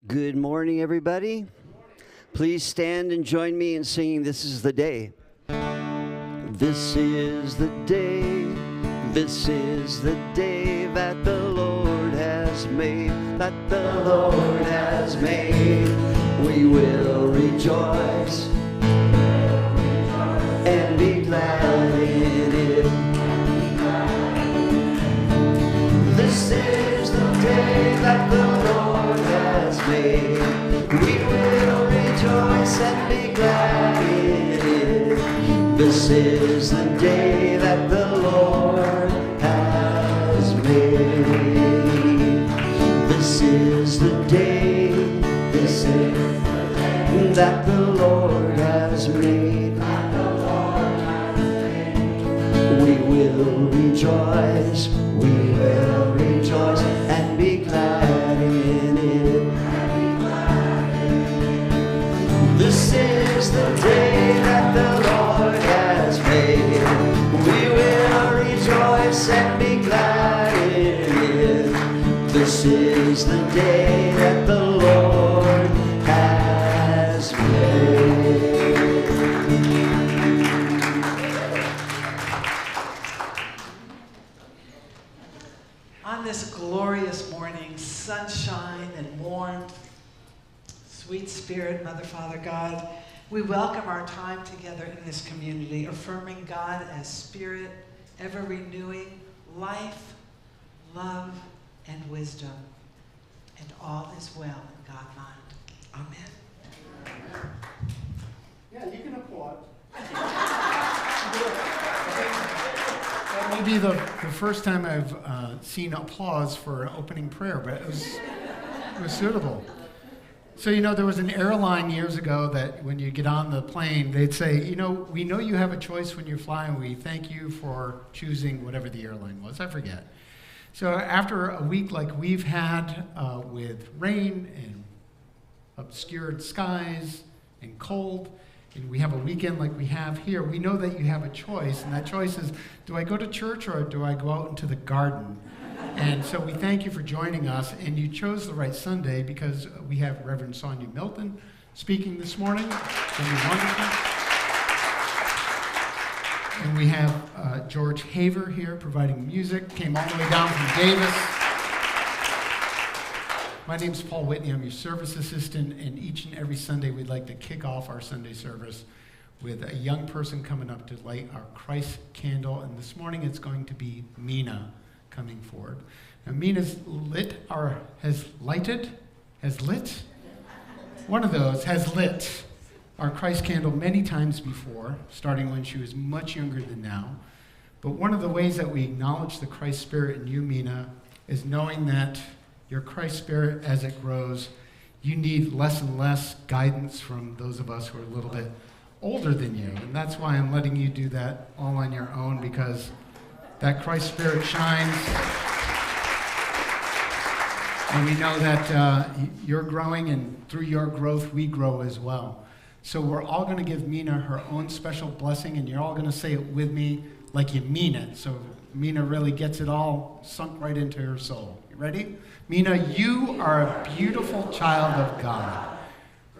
Good morning, everybody. Please stand and join me in singing This Is the Day. This is the day, this is the day that the Lord has made, that the Lord has made. We will rejoice and be glad in it. This is the day that the Lord has made. We will rejoice and be glad in it. This is the day that the Lord has made. This is the day, this is the day that the Lord has made. We will rejoice, we will rejoice and be glad in it. This is the day that the Lord has made. We will rejoice and be glad in it. This is the day that the Lord has made. On this glorious morning, sunshine and warmth, sweet spirit, Mother, Father, God, we welcome our time together in this community, affirming God as spirit, ever renewing, life, love, and wisdom. And all is well in God mind. Amen. Yeah, you can applaud. That may be the first time I've seen applause for an opening prayer, but it was suitable. So, there was an airline years ago that when you get on the plane, they'd say, we know you have a choice when you're flying. We thank you for choosing whatever the airline was. I forget. So after a week like we've had with rain and obscured skies and cold, and we have a weekend like we have here, we know that you have a choice, and that choice is, do I go to church or do I go out into the garden? And so we thank you for joining us, and you chose the right Sunday because we have Reverend Sonya Milton speaking this morning. It's going to be wonderful. And we have George Haver here providing music, came all the way down from Davis. My name's Paul Whitney. I'm your service assistant, and each and every Sunday we'd like to kick off our Sunday service with a young person coming up to light our Christ candle, and this morning it's going to be Mina coming forward. Now Mina's has lit our Christ candle many times before, starting when she was much younger than now. But one of the ways that we acknowledge the Christ Spirit in you, Mina, is knowing that your Christ Spirit, as it grows, you need less and less guidance from those of us who are a little bit older than you. And that's why I'm letting you do that all on your own, because that Christ Spirit shines. And we know that you're growing, and through your growth, we grow as well. So we're all going to give Mina her own special blessing, and you're all going to say it with me like you mean it. So Mina really gets it all sunk right into her soul. You ready? Mina, you are a beautiful child of God,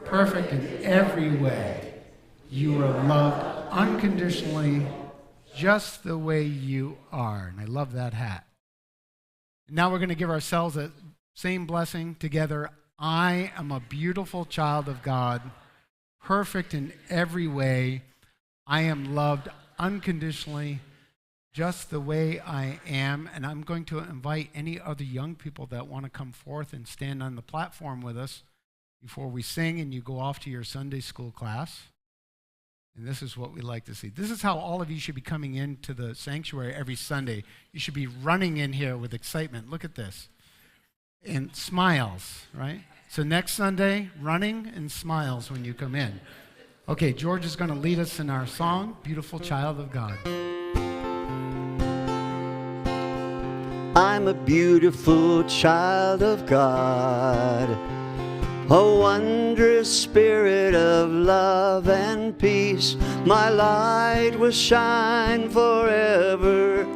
perfect in every way. You are loved unconditionally, just the way you are. And I love that hat. Now we're going to give ourselves a same blessing together. I am a beautiful child of God, perfect in every way. I am loved unconditionally, just the way I am. And I'm going to invite any other young people that want to come forth and stand on the platform with us before we sing and you go off to your Sunday school class. And this is what we like to see. This is how all of you should be coming into the sanctuary every Sunday. You should be running in here with excitement. Look at this. And smiles, right? So next Sunday, running and smiles when you come in. Okay, George is going to lead us in our song, Beautiful Child of God. I'm a beautiful child of God, a wondrous spirit of love and peace. My light will shine forever.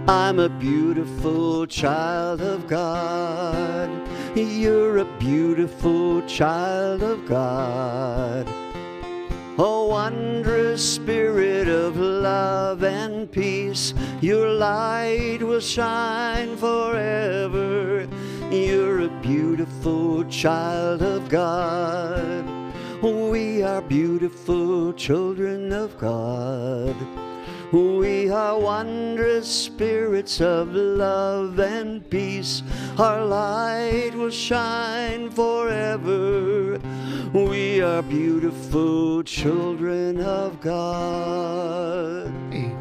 I'm a beautiful child of God. You're a beautiful child of God, a wondrous spirit of love and peace. Your light will shine forever. You're a beautiful child of God. We are beautiful children of God. We are wondrous spirits of love and peace. Our light will shine forever. We are beautiful children of God. Hey,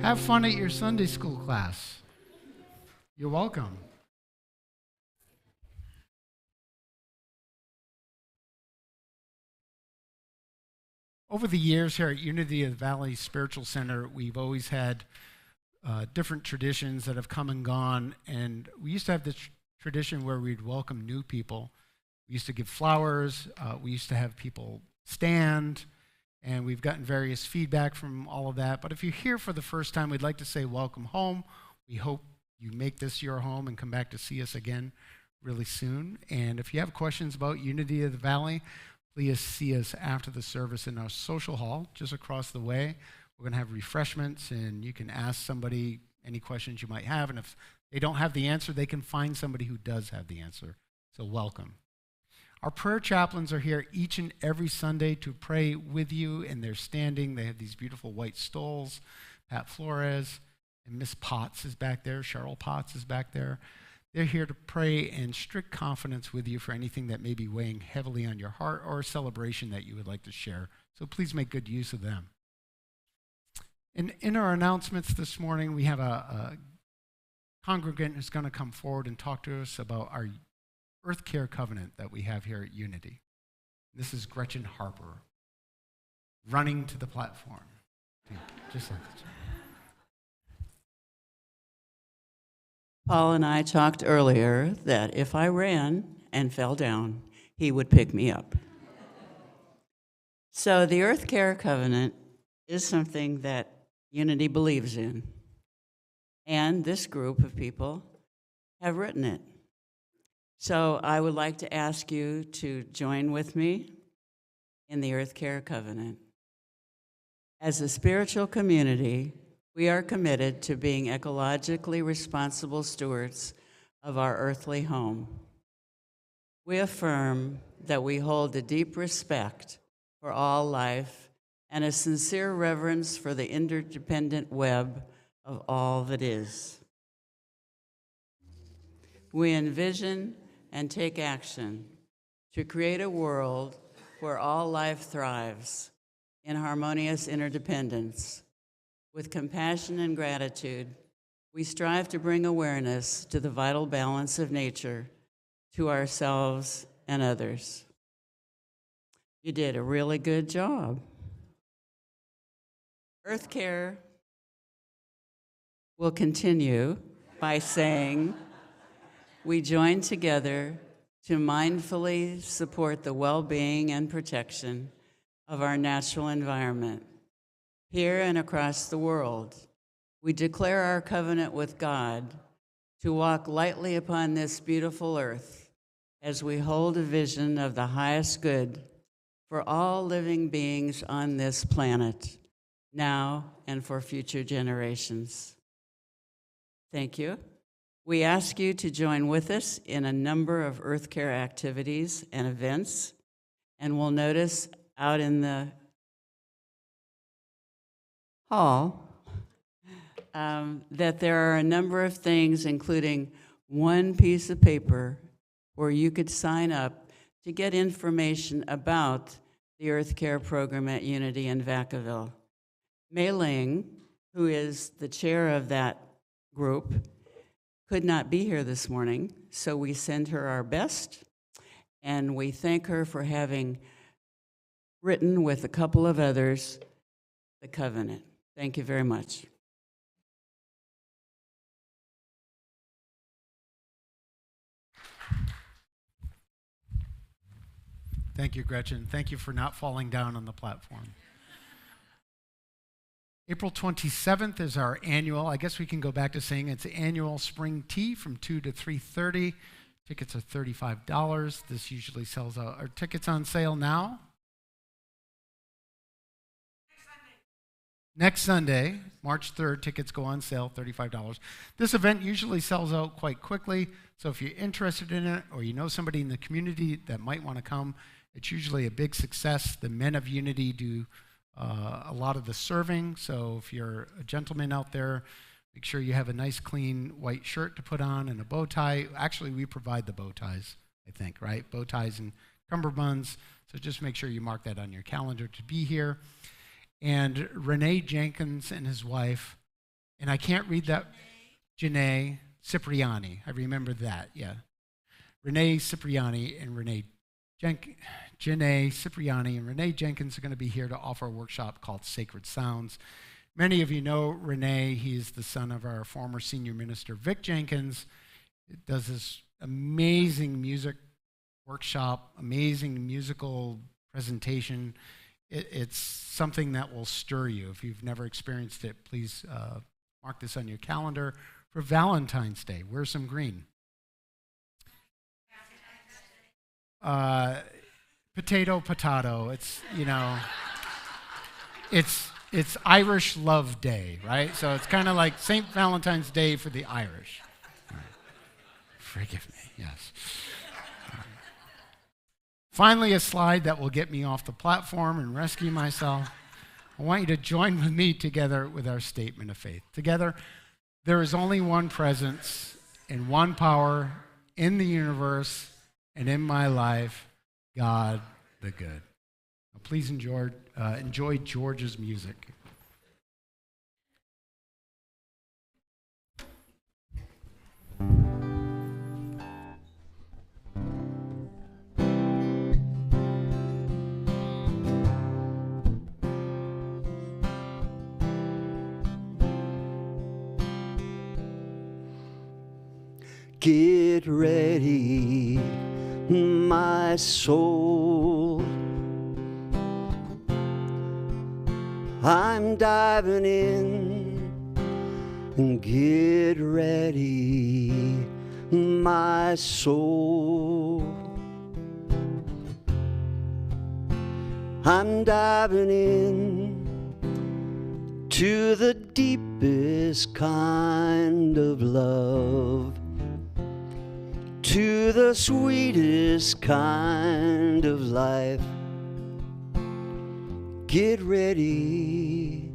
have fun at your Sunday school class. You're welcome. Over the years here at Unity of the Valley Spiritual Center, we've always had different traditions that have come and gone, and we used to have this tradition where we'd welcome new people. We used to give flowers, we used to have people stand, and we've gotten various feedback from all of that. But if you're here for the first time, we'd like to say welcome home. We hope you make this your home and come back to see us again really soon. And if you have questions about Unity of the Valley, please see us after the service in our social hall just across the way. We're going to have refreshments, and you can ask somebody any questions you might have. And if they don't have the answer, they can find somebody who does have the answer. So welcome. Our prayer chaplains are here each and every Sunday to pray with you, and they're standing. They have these beautiful white stoles. Pat Flores and Miss Potts is back there. Cheryl Potts is back there. They're here to pray in strict confidence with you for anything that may be weighing heavily on your heart or a celebration that you would like to share. So please make good use of them. In our announcements this morning, we have a congregant who's going to come forward and talk to us about our Earth Care Covenant that we have here at Unity. This is Gretchen Harper running to the platform. Just like this. Paul and I talked earlier that if I ran and fell down, he would pick me up. So the Earth Care Covenant is something that Unity believes in. And this group of people have written it. So I would like to ask you to join with me in the Earth Care Covenant. As a spiritual community, we are committed to being ecologically responsible stewards of our earthly home. We affirm that we hold a deep respect for all life and a sincere reverence for the interdependent web of all that is. We envision and take action to create a world where all life thrives in harmonious interdependence. With compassion and gratitude, we strive to bring awareness to the vital balance of nature, to ourselves and others. You did a really good job. Earth Care will continue by saying, we join together to mindfully support the well-being and protection of our natural environment. Here and across the world, we declare our covenant with God to walk lightly upon this beautiful earth as we hold a vision of the highest good for all living beings on this planet, now and for future generations. Thank you. We ask you to join with us in a number of Earth Care activities and events, and we'll notice out in the hall that there are a number of things, including one piece of paper where you could sign up to get information about the Earth Care program at Unity in Vacaville. Mei Ling, who is the chair of that group, could not be here this morning, so we send her our best, and we thank her for having written with a couple of others the covenant. Thank you very much. Thank you, Gretchen. Thank you for not falling down on the platform. April 27th is our annual, I guess we can go back to saying it's annual spring tea from 2 to 3:30. Tickets are $35. This usually sells out. Are tickets on sale now? Next Sunday, March 3rd, tickets go on sale, $35. This event usually sells out quite quickly, so if you're interested in it or you know somebody in the community that might want to come, it's usually a big success. The Men of Unity do a lot of the serving, so if you're a gentleman out there, make sure you have a nice clean white shirt to put on and a bow tie. Actually, we provide the bow ties, I think, right? Bow ties and cummerbunds, so just make sure you mark that on your calendar to be here. And Renee Jenkins and his wife, and I can't read that, Janae Cipriani. I remember that, yeah. Renee Cipriani and Janae Cipriani and Renee Jenkins are going to be here to offer a workshop called Sacred Sounds. Many of you know Renee. He's the son of our former senior minister, Vic Jenkins. He does this amazing music workshop, amazing musical presentation. It's something that will stir you. If you've never experienced it, please mark this on your calendar for Valentine's Day. Wear some green. Potato. It's, you know, it's Irish Love Day, right? So it's kind of like St. Valentine's Day for the Irish. Right. Forgive me, yes. Finally, a slide that will get me off the platform and rescue myself. I want you to join with me together with our statement of faith. Together, there is only one presence and one power in the universe and in my life, God the good. Now, please enjoy George's music. Get ready, my soul. I'm diving in. Get ready, my soul. I'm diving in to the deepest kind of love, to the sweetest kind of life. Get ready,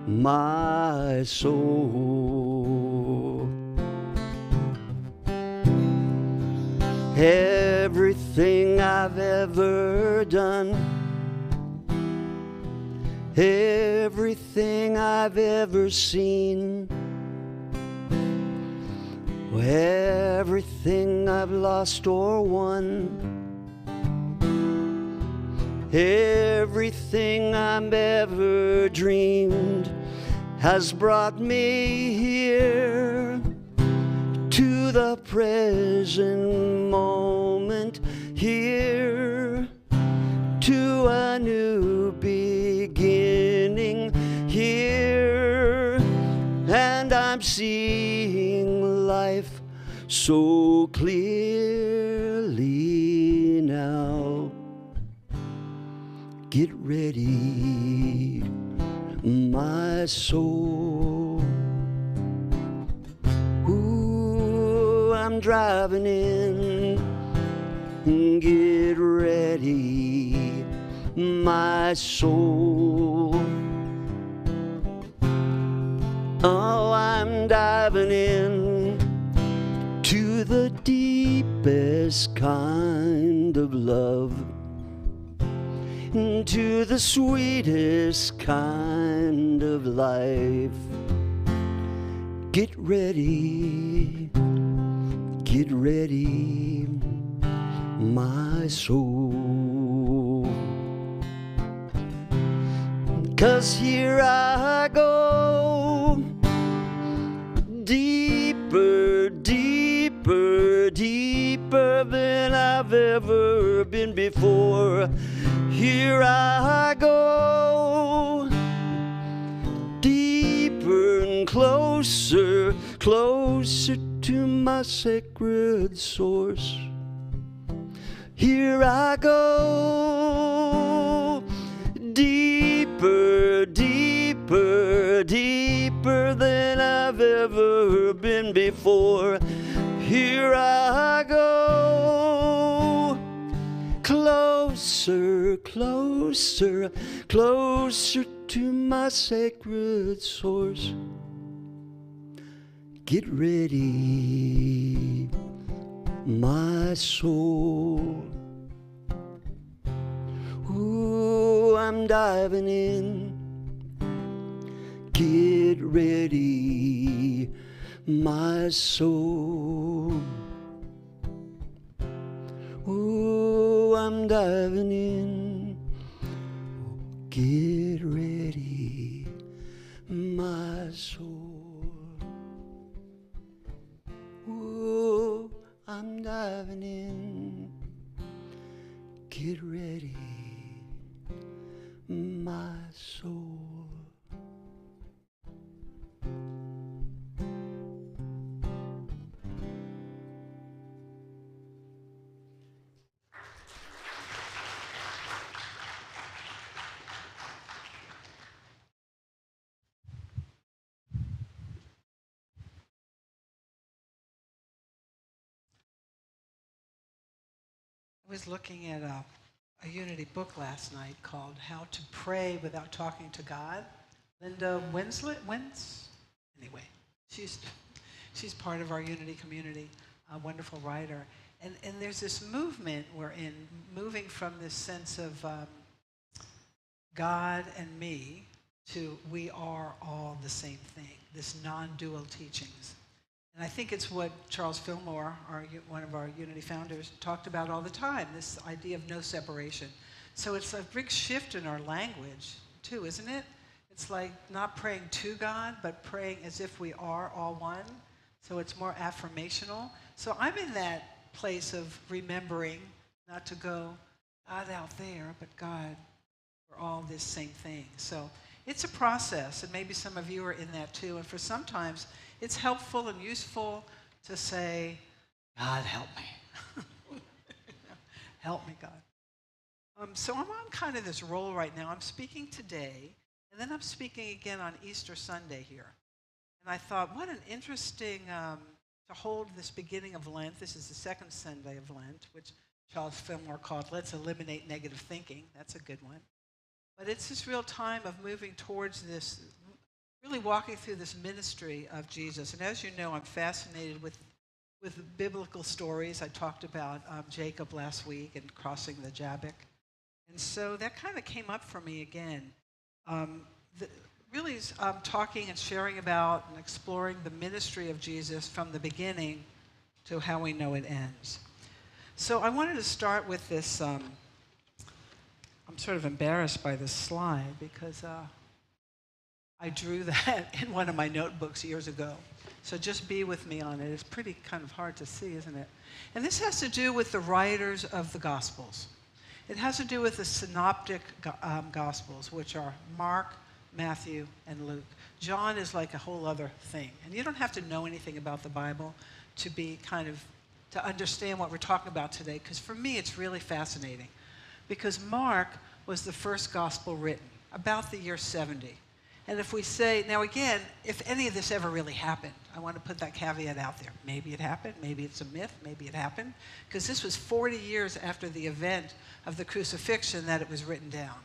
my soul. Everything I've ever done, everything I've ever seen, everything I've lost or won, everything I've ever dreamed has brought me here to the present moment, here to a new beginning, here, and I'm seeing life so clearly now. Get ready, my soul. Ooh, I'm driving in. Get ready, my soul. Oh, I'm diving in to the deepest kind of love, to the sweetest kind of life. Get ready, my soul. 'Cause here I go, deeper, deeper, deeper than I've ever been before. Here I go, deeper and closer, closer to my sacred source. Here I go, deeper, deeper, deeper than I've ever been before. Here I go, closer, closer, closer to my sacred source. Get ready, my soul. Ooh, I'm diving in. Get ready, my soul. Ooh, I'm diving in. Get ready, my soul. Ooh, I'm diving in. Get ready, my soul. I was looking at a Unity book last night called How to Pray Without Talking to God. Linda anyway, she's part of our Unity community, a wonderful writer. And there's this movement we're in, moving from this sense of God and me to we are all the same thing, this non-dual teachings. And I think it's what Charles Fillmore, one of our Unity founders, talked about all the time, this idea of no separation. So it's a big shift in our language, too, isn't it? It's like not praying to God, but praying as if we are all one. So it's more affirmational. So I'm in that place of remembering not to go, God out there, but God, we're all this same thing. So it's a process, and maybe some of you are in that too. And for sometimes, it's helpful and useful to say, God, help me. Help me, God. So I'm on kind of this roll right now. I'm speaking today, and then I'm speaking again on Easter Sunday here. And I thought, what an interesting, to hold this beginning of Lent. This is the second Sunday of Lent, which Charles Fillmore called Let's Eliminate Negative Thinking. That's a good one. But it's this real time of moving towards this, really walking through this ministry of Jesus. And as you know, I'm fascinated with biblical stories. I talked about Jacob last week and crossing the Jabbok. And so that kind of came up for me again. Really talking and sharing about and exploring the ministry of Jesus from the beginning to how we know it ends. So I wanted to start with this. I'm sort of embarrassed by this slide because I drew that in one of my notebooks years ago. So just be with me on it. It's pretty kind of hard to see, isn't it? And this has to do with the writers of the Gospels. It has to do with the synoptic Gospels, which are Mark, Matthew, and Luke. John is like a whole other thing. And you don't have to know anything about the Bible to be to understand what we're talking about today, because for me it's really fascinating. Because Mark was the first gospel written, about the year 70. And if we say, now again, if any of this ever really happened, I want to put that caveat out there. Maybe it happened, maybe it's a myth, maybe it happened. Because this was 40 years after the event of the crucifixion that it was written down.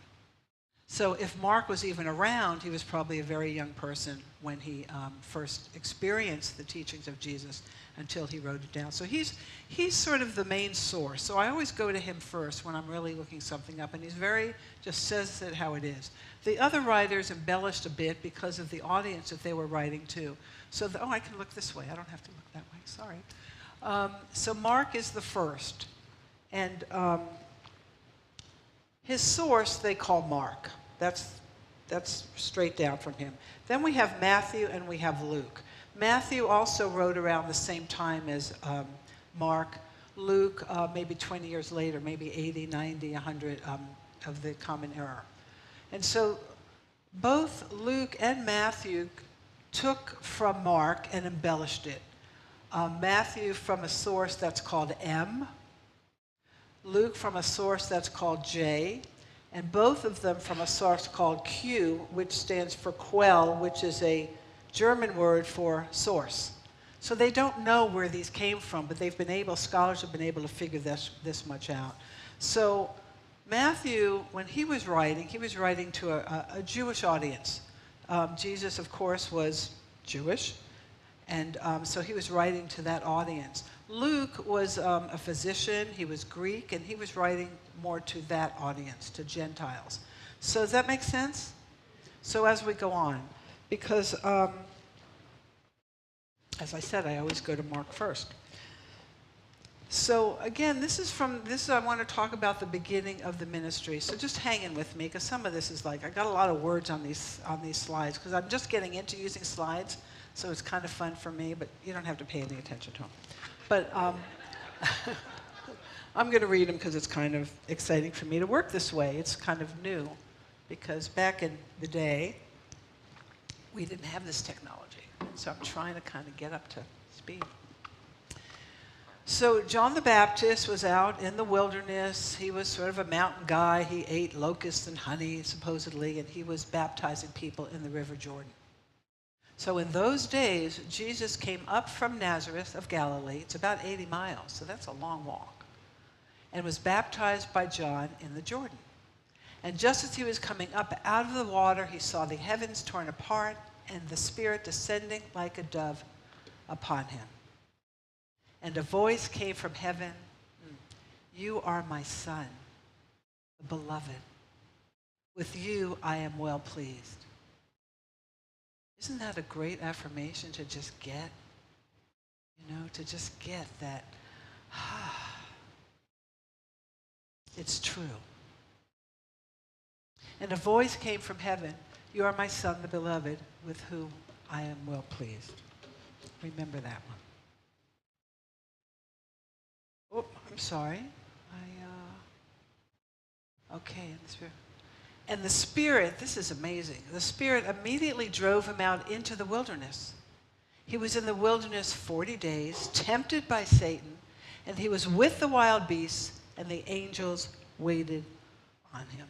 So if Mark was even around, he was probably a very young person when he first experienced the teachings of Jesus until he wrote it down. So he's sort of the main source. So I always go to him first when I'm really looking something up, and he's just says it how it is. The other writers embellished a bit because of the audience that they were writing to. So, I can look this way. I don't have to look that way. Sorry. So Mark is the first. And his source they call Mark. That's straight down from him. Then we have Matthew and we have Luke. Matthew also wrote around the same time as Mark. Luke, maybe 20 years later, maybe 80, 90, 100 of the Common Era. And so both Luke and Matthew took from Mark and embellished it. Matthew from a source that's called M, Luke from a source that's called J, and both of them from a source called Q, which stands for Quell, which is a German word for source. So they don't know where these came from, but scholars have been able to figure this much out. So Matthew, when he was writing to a Jewish audience. Jesus, of course, was Jewish, and so he was writing to that audience. Luke was a physician, he was Greek, and he was writing more to that audience, to Gentiles. So does that make sense? So as we go on, because as I said, I always go to Mark first. So again, I want to talk about the beginning of the ministry. So just hang in with me, because some of this is like, I got a lot of words on these slides, because I'm just getting into using slides, so it's kind of fun for me, but you don't have to pay any attention to them. But I'm going to read them because it's kind of exciting for me to work this way. It's kind of new, because back in the day, we didn't have this technology. So I'm trying to kind of get up to speed. So John the Baptist was out in the wilderness. He was sort of a mountain guy. He ate locusts and honey, supposedly, and he was baptizing people in the River Jordan. So in those days, Jesus came up from Nazareth of Galilee. It's about 80 miles, so that's a long walk, and was baptized by John in the Jordan. And just as he was coming up out of the water, he saw the heavens torn apart and the Spirit descending like a dove upon him. And a voice came from heaven, "You are my Son, the beloved. With you I am well pleased." Isn't that a great affirmation to just get? To just get that, it's true. And a voice came from heaven, "You are my Son, the beloved, with whom I am well pleased." Remember that one. Oh, I'm sorry. Okay, in the Spirit. And the Spirit, this is amazing, the Spirit immediately drove him out into the wilderness. He was in the wilderness 40 days, tempted by Satan, and he was with the wild beasts, and the angels waited on him.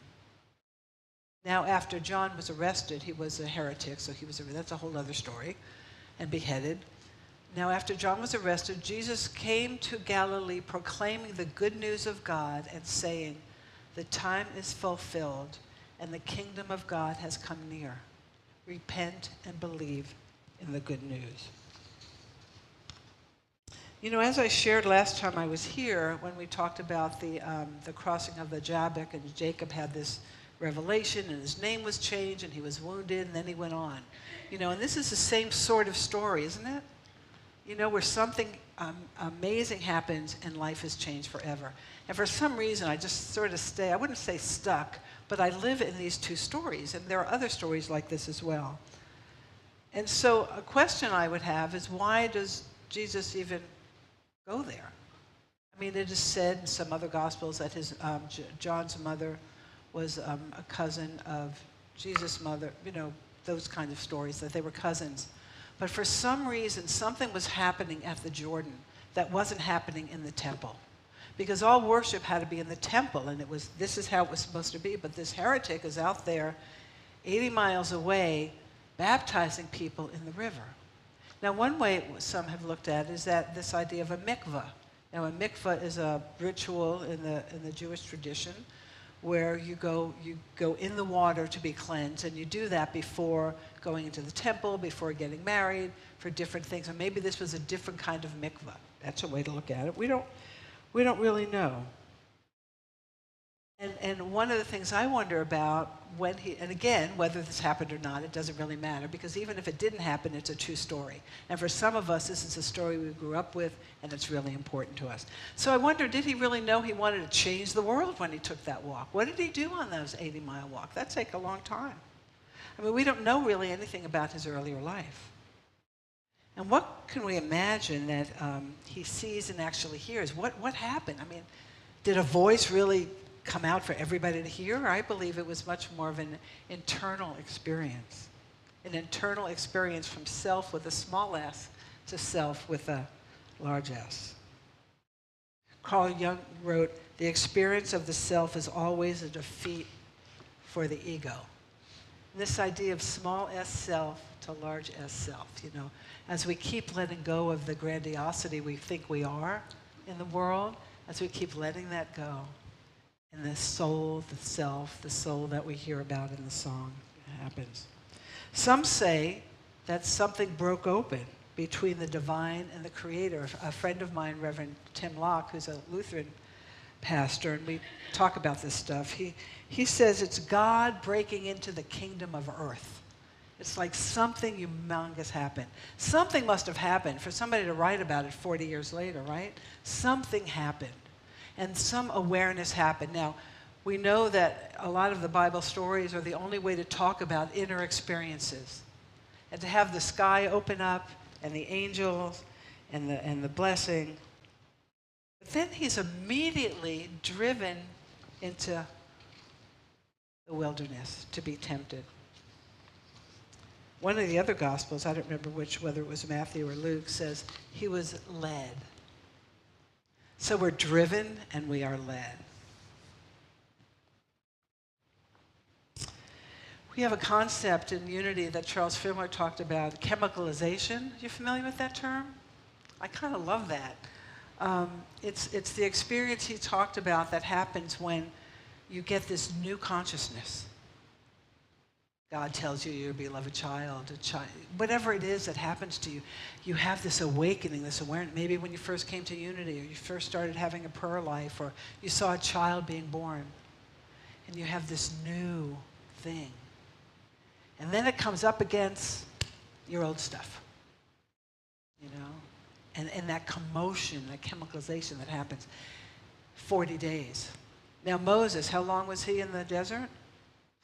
Now, after John was arrested, he was a heretic, so that's a whole other story, and beheaded. Now, after John was arrested, Jesus came to Galilee proclaiming the good news of God and saying, "The time is fulfilled, and the kingdom of God has come near. Repent and believe in the good news." As I shared last time I was here, when we talked about the crossing of the Jabbok, and Jacob had this revelation, and his name was changed, and he was wounded, and then he went on. And this is the same sort of story, isn't it? Where something amazing happens, and life is changed forever. And for some reason, I just sort of I wouldn't say stuck, but I live in these two stories, and there are other stories like this as well. And so a question I would have is, why does Jesus even go there? I mean, it is said in some other Gospels that John's mother was a cousin of Jesus' mother, those kinds of stories, that they were cousins. But for some reason, something was happening at the Jordan that wasn't happening in the temple. Because all worship had to be in the temple, and this is how it was supposed to be. But this heretic is out there 80 miles away baptizing people in the river. Now, one way some have looked at it is that this idea of a mikvah. Now, a mikvah is a ritual in the Jewish tradition where you go in the water to be cleansed, and you do that before going into the temple, before getting married, for different things. And maybe this was a different kind of mikvah. That's a way to look at it. We don't really know. And one of the things I wonder about and again, whether this happened or not, it doesn't really matter, because even if it didn't happen, it's a true story. And for some of us, this is a story we grew up with, and it's really important to us. So I wonder, did he really know he wanted to change the world when he took that walk? What did he do on those 80-mile walk? That take a long time. I mean, we don't know really anything about his earlier life. And what can we imagine that he sees and actually hears? What happened? I mean, did a voice really come out for everybody to hear? I believe it was much more of an internal experience. an internal experience from self with a small s to self with a large S. Carl Jung wrote, "The experience of the self is always a defeat for the ego." This idea of small s self to large s self, as we keep letting go of the grandiosity we think we are in the world, as we keep letting that go, and the soul, the self, the soul that we hear about in the song happens. Some say that something broke open between the divine and the creator. A friend of mine, Reverend Tim Locke, who's a Lutheran pastor, and we talk about this stuff, he says it's God breaking into the kingdom of earth. It's like something humongous happened. Something must have happened for somebody to write about it 40 years later, right? Something happened, and some awareness happened. Now, we know that a lot of the Bible stories are the only way to talk about inner experiences. And to have the sky open up, and the angels, and the blessing. But then he's immediately driven into the wilderness to be tempted. One of the other Gospels, I don't remember which, whether it was Matthew or Luke, says he was led. So we're driven and we are led. We have a concept in Unity that Charles Findler talked about, chemicalization. You familiar with that term? I kind of love that. It's the experience he talked about that happens when you get this new consciousness. God tells you you're a beloved child, whatever it is that happens to you, you have this awakening, this awareness. Maybe when you first came to Unity, or you first started having a prayer life, or you saw a child being born, and you have this new thing. And then it comes up against your old stuff, and that commotion, that chemicalization that happens. 40 days. Now Moses, how long was he in the desert?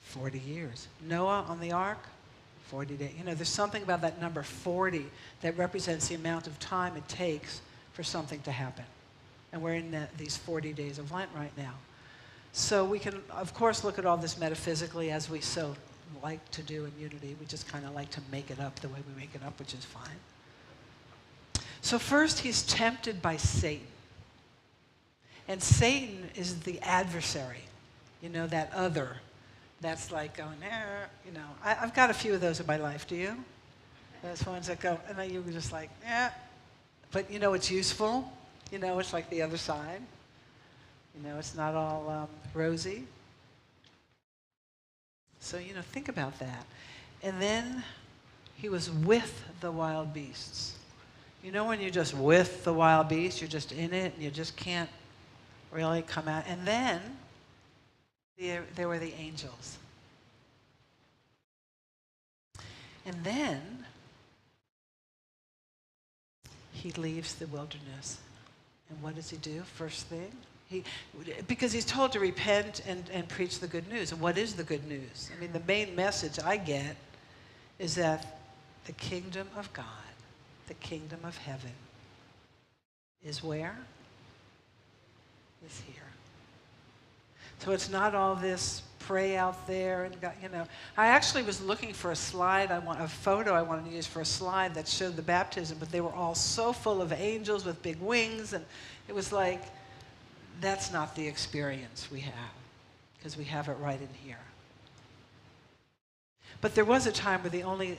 40 years. Noah on the ark? 40 days. There's something about that number 40 that represents the amount of time it takes for something to happen. And we're in these 40 days of Lent right now. So we can, of course, look at all this metaphysically, as we so like to do in Unity. We just kind of like to make it up the way we make it up, which is fine. So first, he's tempted by Satan. And Satan is the adversary, that other. That's like going, I've got a few of those in my life. Do you? Those ones that go, and then you're just like, But it's useful. It's like the other side. It's not all rosy. So, think about that. And then he was with the wild beasts. When you're just with the wild beasts, you're just in it, and you just can't really come out. And then there were the angels. And then he leaves the wilderness. And what does he do? First thing? Because he's told to repent and preach the good news. And what is the good news? I mean, the main message I get is that the kingdom of God, the kingdom of heaven, is where? Is here. So it's not all this pray out there and God, I actually was looking for a photo I wanted to use for a slide that showed the baptism, but they were all so full of angels with big wings, and it was like, that's not the experience we have, because we have it right in here. But there was a time where the only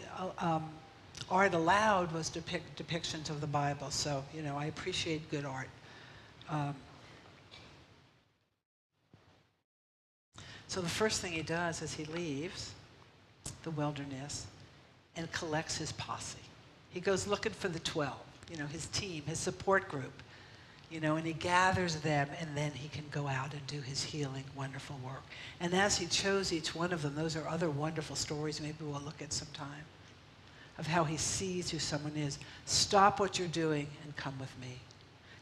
art allowed was depictions of the Bible, so I appreciate good art. So the first thing he does is he leaves the wilderness and collects his posse. He goes looking for the 12, his team, his support group, and he gathers them, and then he can go out and do his healing, wonderful work. And as he chose each one of them, those are other wonderful stories maybe we'll look at sometime, of how he sees who someone is. Stop what you're doing and come with me.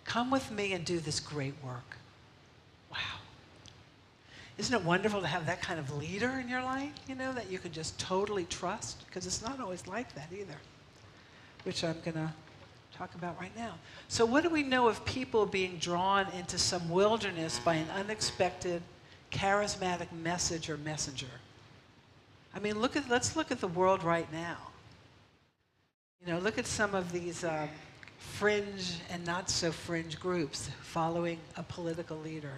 Come with me and do this great work. Wow. Isn't it wonderful to have that kind of leader in your life, that you can just totally trust? Because it's not always like that either, which I'm going to talk about right now. So what do we know of people being drawn into some wilderness by an unexpected, charismatic message or messenger? I mean, let's look at the world right now. You know, look at some of these fringe and not so fringe groups following a political leader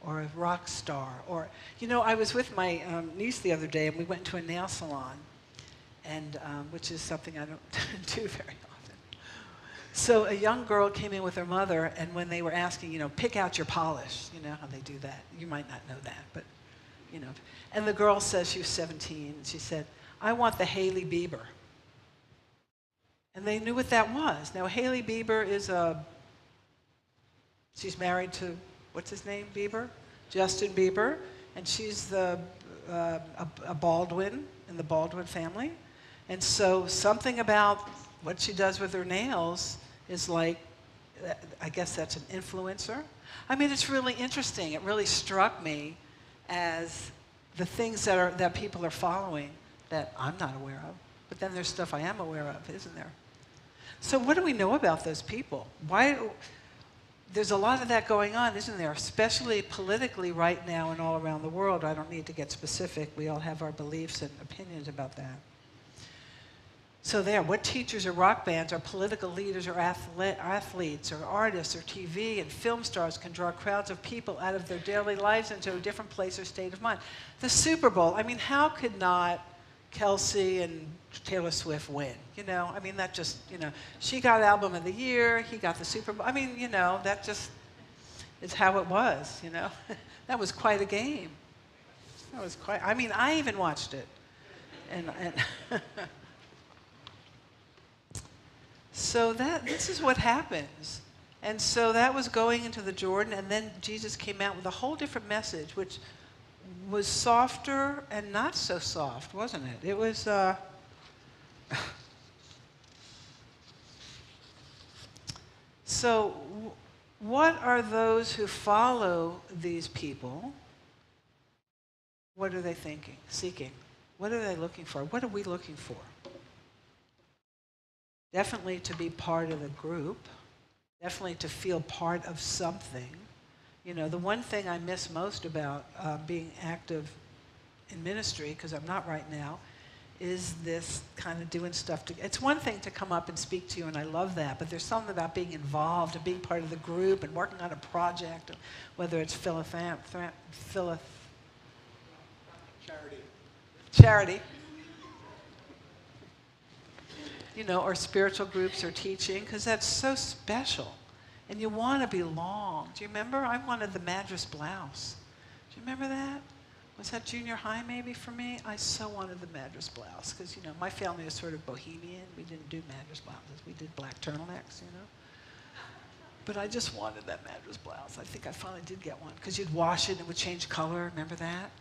or a rock star. Or, you know, I was with my niece the other day, and we went to a nail salon, and which is something I don't do very often. So a young girl came in with her mother, and when they were asking, you know, pick out your polish, you know how they do that. You might not know that, but, you know. And the girl says, she was 17, and she said, I want the Hailey Bieber. And they knew what that was. Now, Hailey Bieber is she's married to, what's his name, Bieber? Justin Bieber. And she's a Baldwin in the Baldwin family. And so something about what she does with her nails is like, I guess that's an influencer. I mean, it's really interesting. It really struck me as the things that people are following that I'm not aware of. But then there's stuff I am aware of, isn't there? So what do we know about those people? There's a lot of that going on, isn't there? Especially politically right now and all around the world. I don't need to get specific. We all have our beliefs and opinions about that. So what teachers or rock bands or political leaders or athletes or artists or TV and film stars can draw crowds of people out of their daily lives into a different place or state of mind? The Super Bowl, I mean, how could not Kelsey and Taylor Swift win? You know, I mean, that just, you know, she got Album of the Year, he got the Super Bowl. I mean, you know, that just is how it was, you know. That was quite a game. I mean, I even watched it. And so this is what happens. And so that was going into the Jordan, and then Jesus came out with a whole different message, which was softer and not so soft, wasn't it? It was, so what are those who follow these people? What are they thinking, seeking? What are they looking for? What are we looking for? Definitely to be part of the group, definitely to feel part of something. You know, the one thing I miss most about being active in ministry, because I'm not right now, is this kind of doing stuff. It's one thing to come up and speak to you, and I love that, but there's something about being involved and being part of the group and working on a project, whether it's charity. You know, or spiritual groups or teaching, because that's so special. And you want to belong. Do you remember? I wanted the Madras blouse. Do you remember that? Was that junior high maybe for me? I so wanted the Madras blouse, because, you know, my family was sort of bohemian. We didn't do Madras blouses. We did black turtlenecks, you know. But I just wanted that Madras blouse. I think I finally did get one, because you'd wash it and it would change color. Remember that?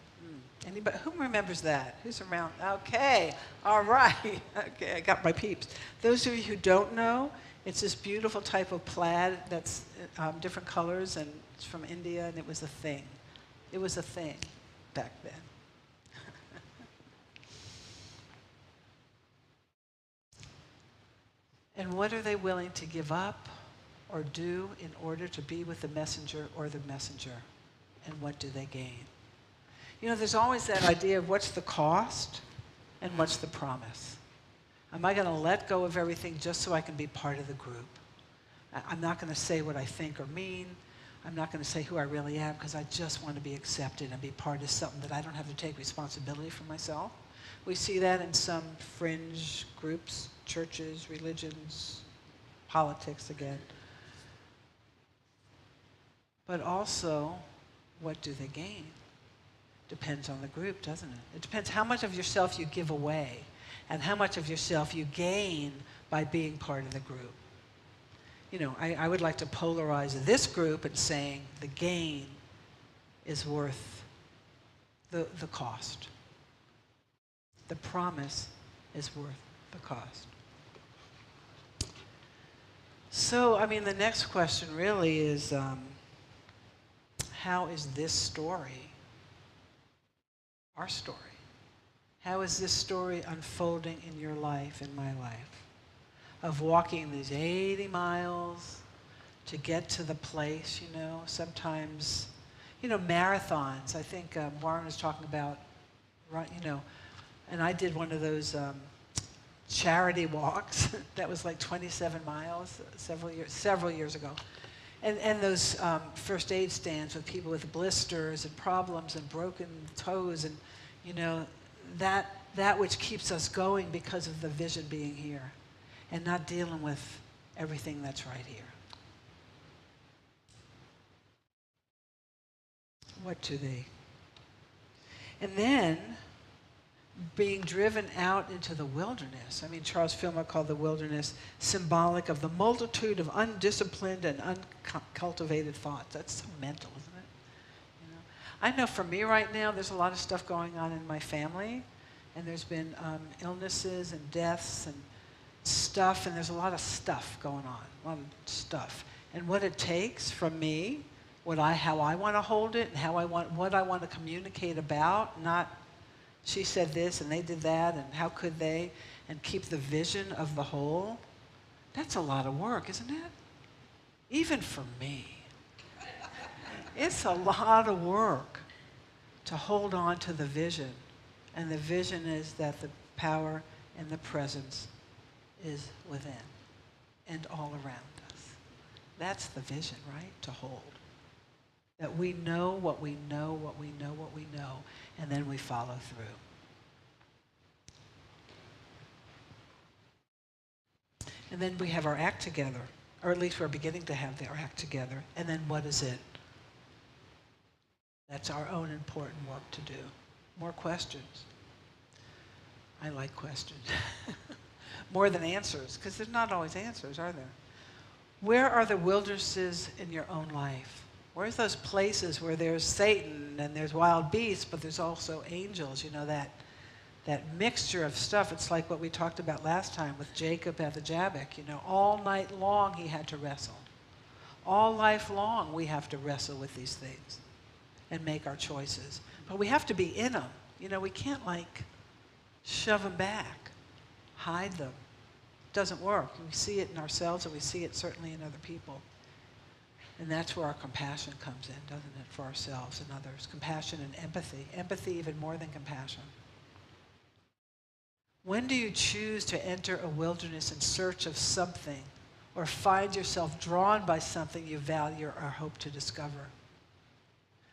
Anybody, who remembers that? Who's around? Okay, all right. Okay, I got my peeps. Those of you who don't know, it's this beautiful type of plaid that's different colors, and it's from India, and it was a thing. It was a thing back then. And what are they willing to give up or do in order to be with the messenger or the messenger? And what do they gain? You know, there's always that idea of what's the cost and what's the promise. Am I going to let go of everything just so I can be part of the group? I'm not going to say what I think or mean. I'm not going to say who I really am, because I just want to be accepted and be part of something that I don't have to take responsibility for myself. We see that in some fringe groups, churches, religions, politics again. But also, what do they gain? Depends on the group, doesn't it? It depends how much of yourself you give away and how much of yourself you gain by being part of the group. You know, I would like to polarize this group and saying the gain is worth the cost. The promise is worth the cost. So, I mean, the next question really is, how is this story our story? How is this story unfolding in your life, in my life? Of walking these 80 miles to get to the place, you know, sometimes, you know, marathons. I think Warren was talking about, you know, And I did one of those charity walks that was like 27 miles several years ago. And those first aid stands with people with blisters and problems and broken toes and, that which keeps us going because of the vision being here and not dealing with everything that's right here. What do they? And then being driven out into the wilderness. I mean, Charles Fillmore called the wilderness symbolic of the multitude of undisciplined and uncultivated thoughts. That's so mental, isn't it? I know for me right now, there's a lot of stuff going on in my family, and there's been illnesses and deaths and stuff, and there's a lot of stuff going on, a lot of stuff. And what it takes from me, how I want to hold it, and what I want to communicate about, not she said this and they did that and how could they, and keep the vision of the whole. That's a lot of work, isn't it? Even for me. It's a lot of work to hold on to the vision. And the vision is that the power and the presence is within and all around us. That's the vision, right? To hold. That we know what we know, what we know, what we know, and then we follow through. And then we have our act together, or at least we're beginning to have our act together. And then what is it? That's our own important work to do. More questions. I like questions. More than answers, because there's not always answers, are there? Where are the wildernesses in your own life? Where's those places where there's Satan and there's wild beasts, but there's also angels, that mixture of stuff. It's like what we talked about last time with Jacob at the Jabbok. All night long he had to wrestle. All life long we have to wrestle with these things and make our choices. But we have to be in them. We can't shove them back, hide them. It doesn't work. We see it in ourselves and we see it certainly in other people. And that's where our compassion comes in, doesn't it, for ourselves and others. Compassion and empathy. Empathy even more than compassion. When do you choose to enter a wilderness in search of something or find yourself drawn by something you value or hope to discover?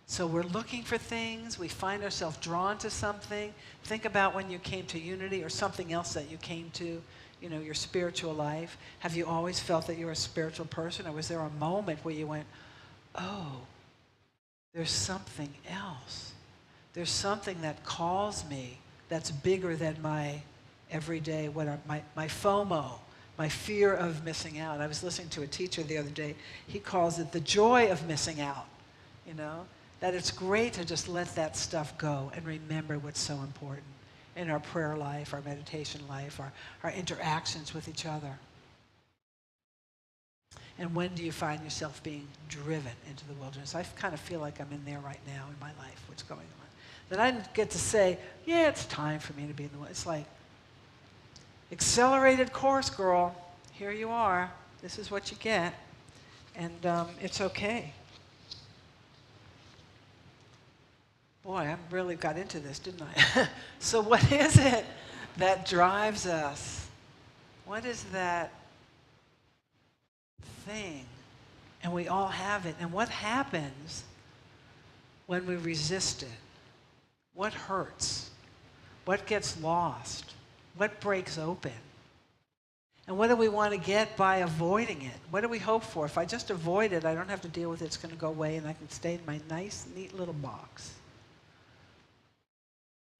So we're looking for things. We find ourselves drawn to something. Think about when you came to Unity or something else that you came to, your spiritual life. Have you always felt that you're a spiritual person, or was there a moment where you went, oh, there's something else. There's something that calls me that's bigger than my everyday, my FOMO, my fear of missing out. I was listening to a teacher the other day. He calls it the joy of missing out, that it's great to just let that stuff go and remember what's so important in our prayer life, our meditation life, our interactions with each other. And when do you find yourself being driven into the wilderness? I kind of feel like I'm in there right now in my life, what's going on. That I didn't get to say, yeah, it's time for me to be in the wilderness. It's like, accelerated course, girl. Here you are. This is what you get. And it's okay. Boy, I really got into this, didn't I? So what is it that drives us? What is that thing? And we all have it. And what happens when we resist it? What hurts? What gets lost? What breaks open? And what do we want to get by avoiding it? What do we hope for? If I just avoid it, I don't have to deal with it. It's going to go away, and I can stay in my nice, neat little box.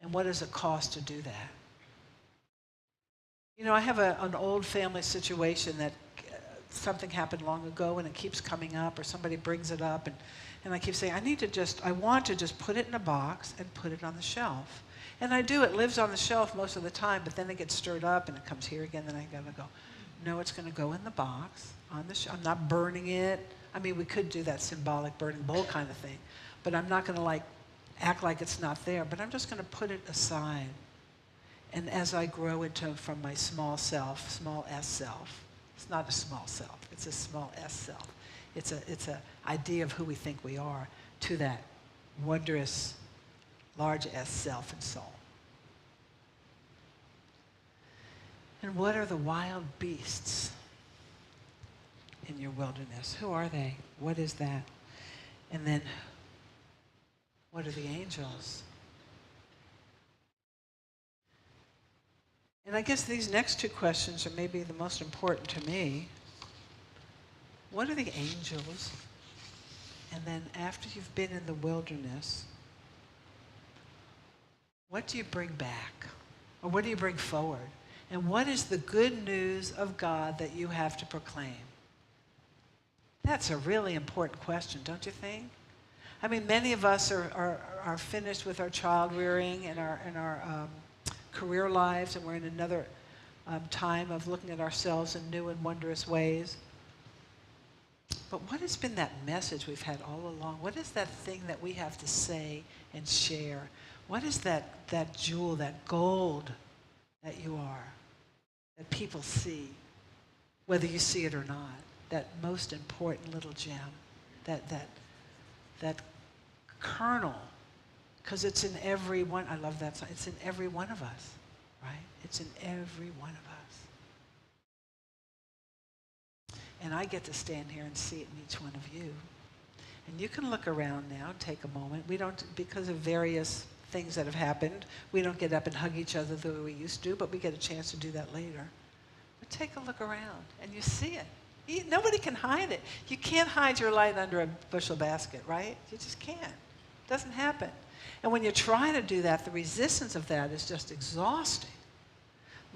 And what does it cost to do that? I have an old family situation that something happened long ago, and it keeps coming up, or somebody brings it up, and I keep saying, I want to just put it in a box and put it on the shelf. And I do. It lives on the shelf most of the time, but then it gets stirred up, and it comes here again, then I gotta go. No, it's going to go in the box, on the shelf. I'm not burning it. I mean, we could do that symbolic burning bowl kind of thing, but I'm not going to act like it's not there, but I'm just going to put it aside. And as I grow from my small self, small s self, it's not a small self, it's a small s self. It's a idea of who we think we are, to that wondrous large s self and soul. And what are the wild beasts in your wilderness? Who are they? What is that? And then, what are the angels? And I guess these next two questions are maybe the most important to me. What are the angels? And then after you've been in the wilderness, what do you bring back? Or what do you bring forward? And what is the good news of God that you have to proclaim? That's a really important question, don't you think? I mean, many of us are finished with our child rearing and our career lives, and we're in another time of looking at ourselves in new and wondrous ways. But what has been that message we've had all along? What is that thing that we have to say and share? What is that jewel, that gold that you are, that people see, whether you see it or not? That most important little gem, that kernel, because it's in every one. I love that song. It's in every one of us, right? It's in every one of us. And I get to stand here and see it in each one of you. And you can look around now, take a moment. We don't, because of various things that have happened, we don't get up and hug each other the way we used to, but we get a chance to do that later. But take a look around, and you see it. Nobody can hide it. You can't hide your light under a bushel basket, right? You just can't. It doesn't happen. And when you try to do that, the resistance of that is just exhausting.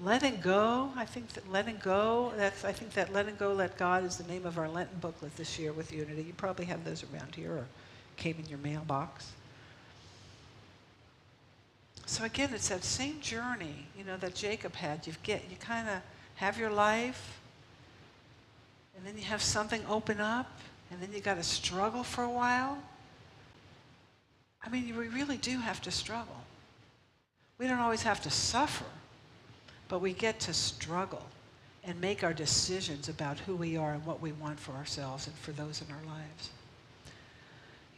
Letting go, I think that letting go, let God is the name of our Lenten booklet this year with Unity. You probably have those around here or came in your mailbox. So again, it's that same journey, that Jacob had. You kind of have your life, and then you have something open up, and then you got to struggle for a while. I mean, we really do have to struggle. We don't always have to suffer, but we get to struggle and make our decisions about who we are and what we want for ourselves and for those in our lives.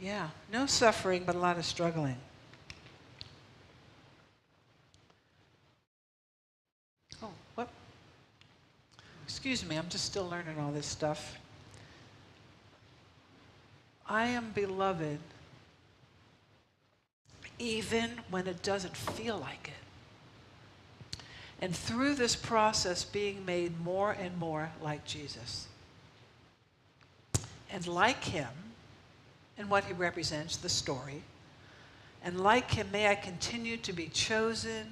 Yeah, no suffering, but a lot of struggling. Oh, what? Excuse me, I'm just still learning all this stuff. I am beloved even when it doesn't feel like it. And through this process, being made more and more like Jesus. And like him, and what he represents, the story. And like him, may I continue to be chosen,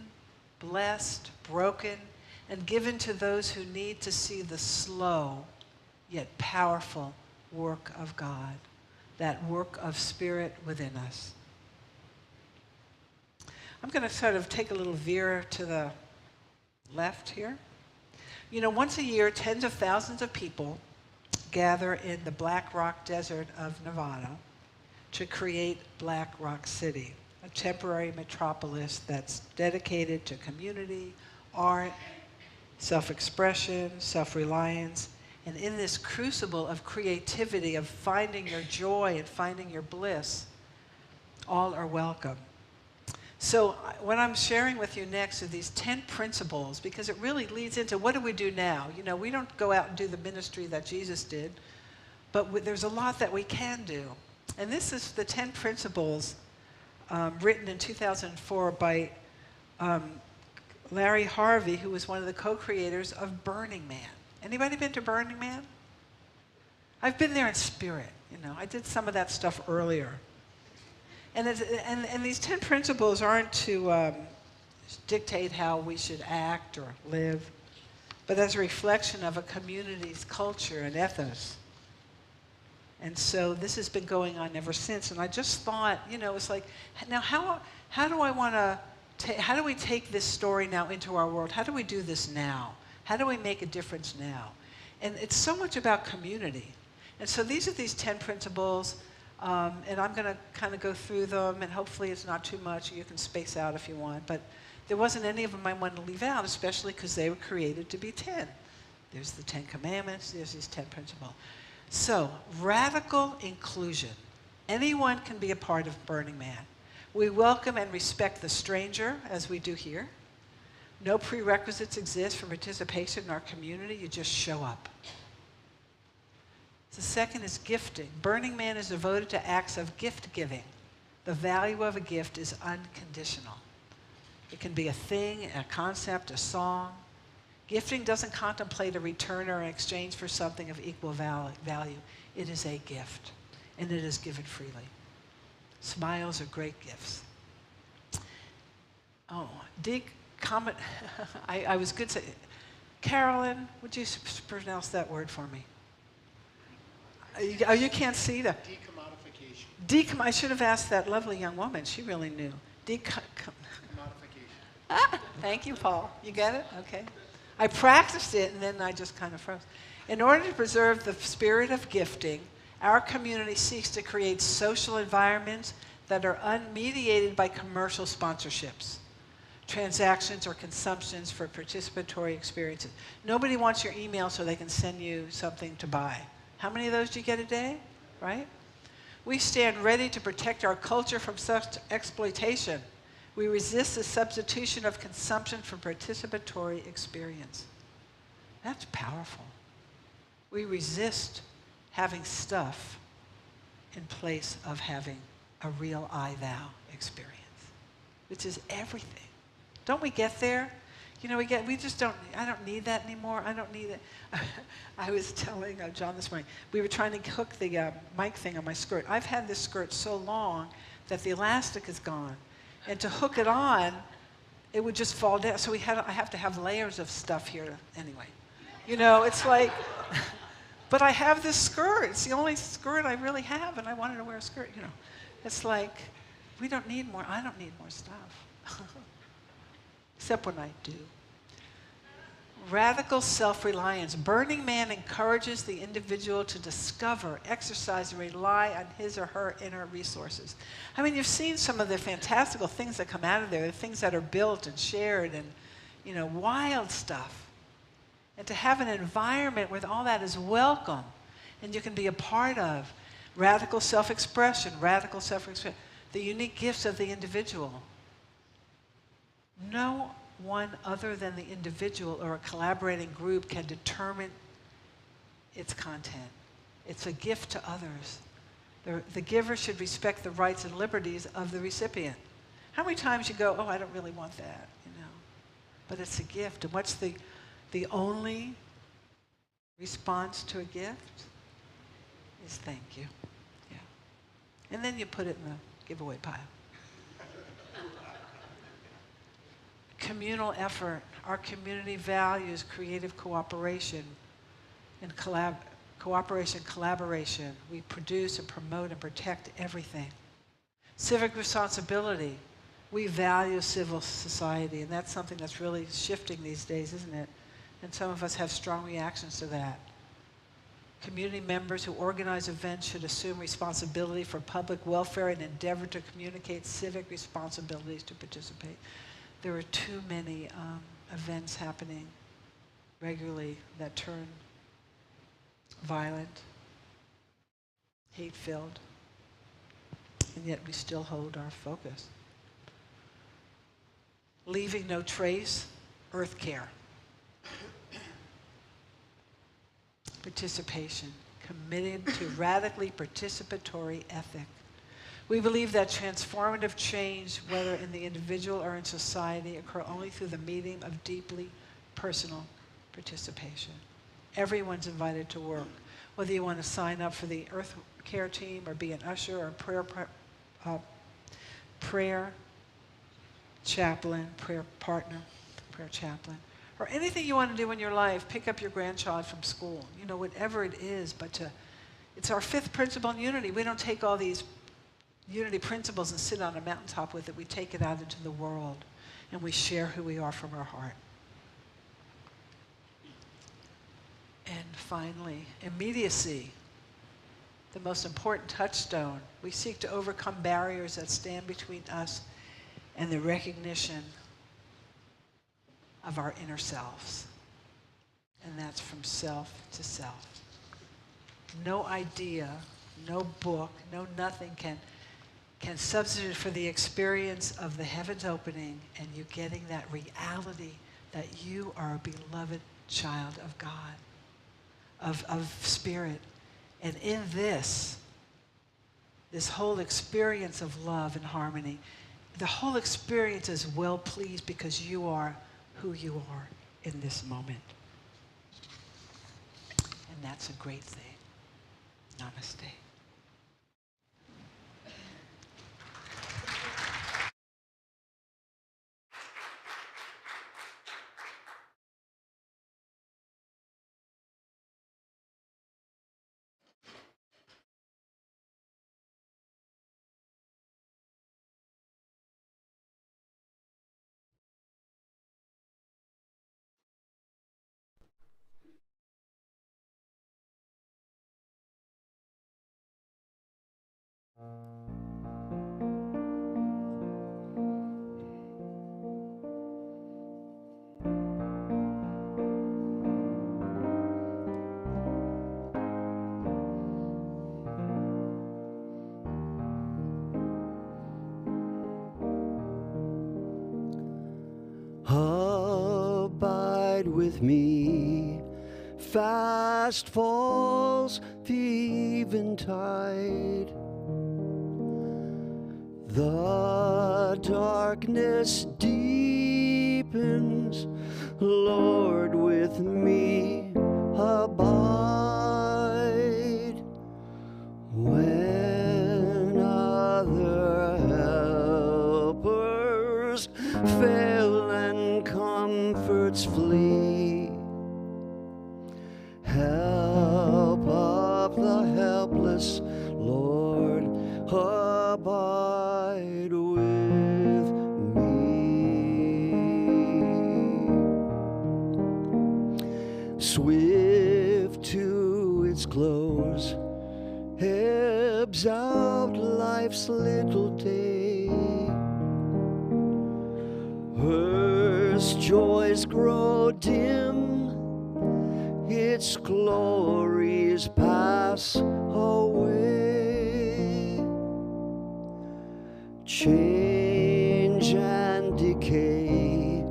blessed, broken, and given to those who need to see the slow, yet powerful work of God, that work of spirit within us. I'm going to sort of take a little veer to the left here. Once a year, tens of thousands of people gather in the Black Rock Desert of Nevada to create Black Rock City, a temporary metropolis that's dedicated to community, art, self-expression, self-reliance, and in this crucible of creativity, of finding your joy and finding your bliss, all are welcome. So what I'm sharing with you next are these 10 principles, because it really leads into what do we do now? We don't go out and do the ministry that Jesus did, but there's a lot that we can do. And this is the 10 principles written in 2004 by Larry Harvey, who was one of the co-creators of Burning Man. Anybody been to Burning Man? I've been there in spirit. I did some of that stuff earlier. And these 10 principles aren't to dictate how we should act or live, but as a reflection of a community's culture and ethos. And so this has been going on ever since. And I just thought, it's like, now how do we take this story now into our world? How do we do this now? How do we make a difference now? And it's so much about community. And so these are these 10 principles. And I'm going to kind of go through them, and hopefully it's not too much. You can space out if you want. But there wasn't any of them I wanted to leave out, especially because they were created to be 10. There's the 10 Commandments. There's these 10 principles. So, radical inclusion. Anyone can be a part of Burning Man. We welcome and respect the stranger, as we do here. No prerequisites exist for participation in our community. You just show up. The second is gifting. Burning Man is devoted to acts of gift giving. The value of a gift is unconditional. It can be a thing, a concept, a song. Gifting doesn't contemplate a return or an exchange for something of equal value. It is a gift, and it is given freely. Smiles are great gifts. Oh, Deke, comment. I was good to say. Carolyn, would you pronounce that word for me? You can't see that. Decommodification. I should have asked that lovely young woman. She really knew. Decommodification. Thank you, Paul. You get it? Okay. I practiced it, and then I just kind of froze. In order to preserve the spirit of gifting, our community seeks to create social environments that are unmediated by commercial sponsorships, transactions, or consumptions for participatory experiences. Nobody wants your email so they can send you something to buy. How many of those do you get a day, right? We stand ready to protect our culture from such exploitation. We resist the substitution of consumption for participatory experience. That's powerful. We resist having stuff in place of having a real I-thou experience, which is everything. Don't we get there? You know, we just don't, I don't need that anymore. I don't need it. I was telling John this morning, we were trying to hook the mic thing on my skirt. I've had this skirt so long that the elastic is gone. And to hook it on, it would just fall down. So I have to have layers of stuff here anyway. You know, it's like, but I have this skirt. It's the only skirt I really have, and I wanted to wear a skirt, you know. It's like, we don't need more, I don't need more stuff. Except when I do. Radical self-reliance. Burning Man encourages the individual to discover, exercise, and rely on his or her inner resources. I mean, you've seen some of the fantastical things that come out of there, the things that are built and shared and, you know, wild stuff. And to have an environment where all that is welcome and you can be a part of. Radical self-expression, the unique gifts of the individual. No one other than the individual or a collaborating group can determine its content. It's a gift to others. The giver should respect the rights and liberties of the recipient. How many times you go, oh, I don't really want that, you know? But it's a gift. And what's the only response to a gift? Is thank you. Yeah. And then you put it in the giveaway pile. Communal effort. Our community values creative cooperation and collaboration. We produce and promote and protect everything. Civic responsibility. We value civil society, and that's something that's really shifting these days, isn't it? And some of us have strong reactions to that. Community members who organize events should assume responsibility for public welfare and endeavor to communicate civic responsibilities to participate. There are too many events happening regularly that turn violent, hate-filled, and yet we still hold our focus. Leaving no trace, earth care. Participation, committed to radically participatory ethic. We believe that transformative change, whether in the individual or in society, occur only through the medium of deeply personal participation. Everyone's invited to work, whether you want to sign up for the Earth Care team or be an usher or a prayer chaplain, prayer partner, prayer chaplain, or anything you want to do in your life. Pick up your grandchild from school, you know, whatever it is. But it's our fifth principle in unity. We don't take all these unity principles and sit on a mountaintop with it. We take it out into the world and we share who we are from our heart. And finally, immediacy, the most important touchstone. We seek to overcome barriers that stand between us and the recognition of our inner selves. And that's from self to self. No idea, no book, no nothing can substitute for the experience of the heavens opening and you getting that reality that you are a beloved child of God, of Spirit. And in this whole experience of love and harmony, the whole experience is well pleased because you are who you are in this moment. And that's a great thing. Namaste. Abide with me, fast falls the eventide. The darkness deepens, Lord, with me abide. When other helpers fail and comforts flee, help of the helpless, Lord, abide with me. Swift to its close, ebbs out life's little day. Earth's joys grow dim, its glories pass away. Change and decay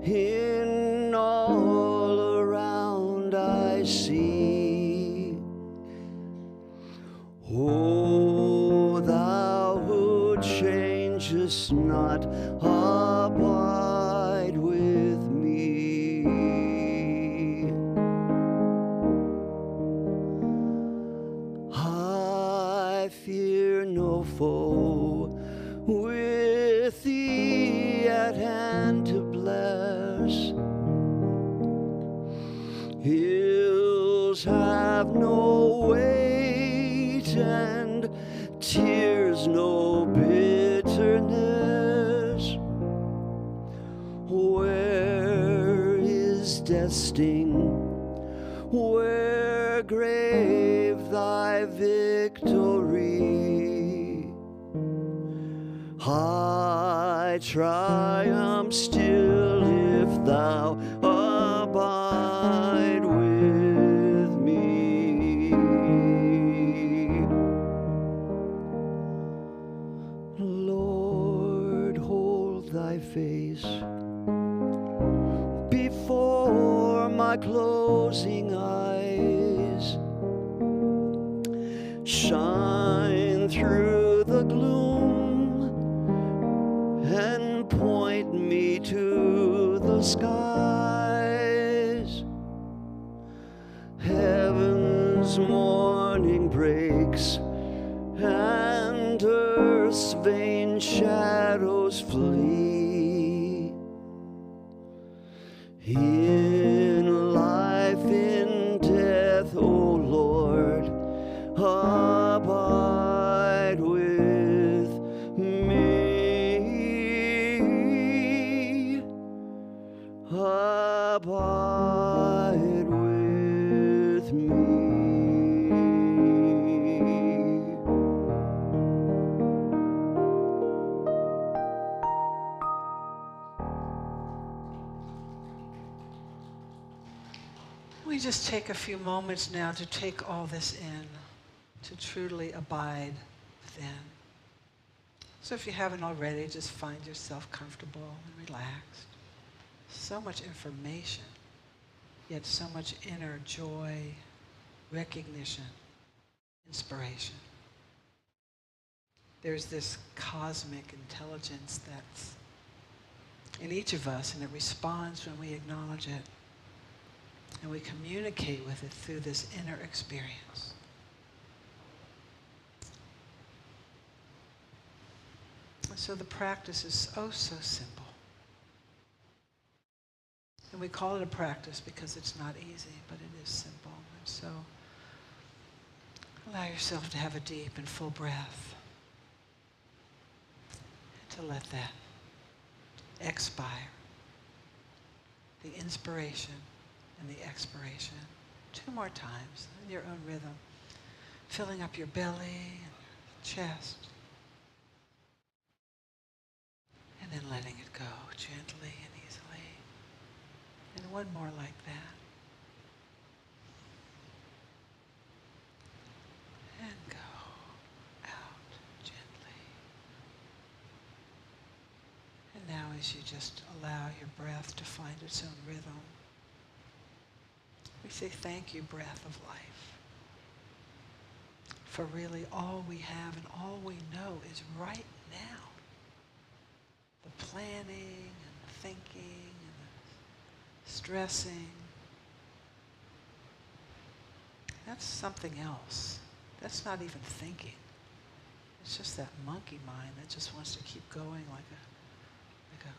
in all around I see. O thou who changest not, abide with me. I fear no foe, with thee at hand to bless. Hills have no weight and tears no bitterness. Where is death's sting? Where, grave, thy victory? I triumph still if thou abide with me. Lord, hold thy face before my closing eyes. Shine through the gloom and point me to the skies. Heaven's morning breaks and earth's vain shadows flee. In life, in death, O Lord, abide with me. Abide with me. We just take a few moments now to take all this in, to truly abide within. So if you haven't already, just find yourself comfortable and relaxed. So much information, yet so much inner joy, recognition, inspiration. There's this cosmic intelligence that's in each of us, and it responds when we acknowledge it. And we communicate with it through this inner experience. So the practice is oh so simple. And we call it a practice because it's not easy, but it is simple. And so allow yourself to have a deep and full breath. And to let that expire. The inspiration and the expiration. 2 more times in your own rhythm. Filling up your belly and your chest. And then letting it go gently and easily. And 1 more like that. And go out gently. And now as you just allow your breath to find its own rhythm, we say thank you, breath of life, for really all we have and all we know is right now. The planning and the thinking and the stressing, that's something else. That's not even thinking. It's just that monkey mind that just wants to keep going like a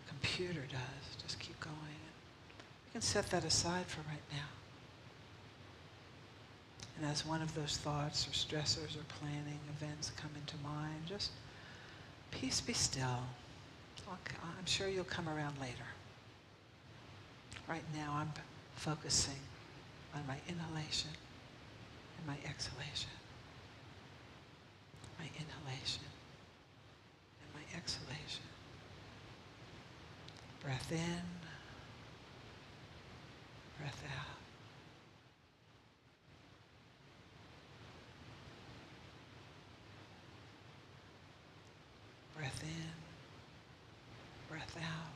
computer does. Just keep going. We can set that aside for right now. And as one of those thoughts or stressors or planning events come into mind, just peace, be still. I'm sure you'll come around later. Right now I'm focusing on my inhalation and my exhalation. My inhalation and my exhalation. Breath in, breath out. Breath in, breath out.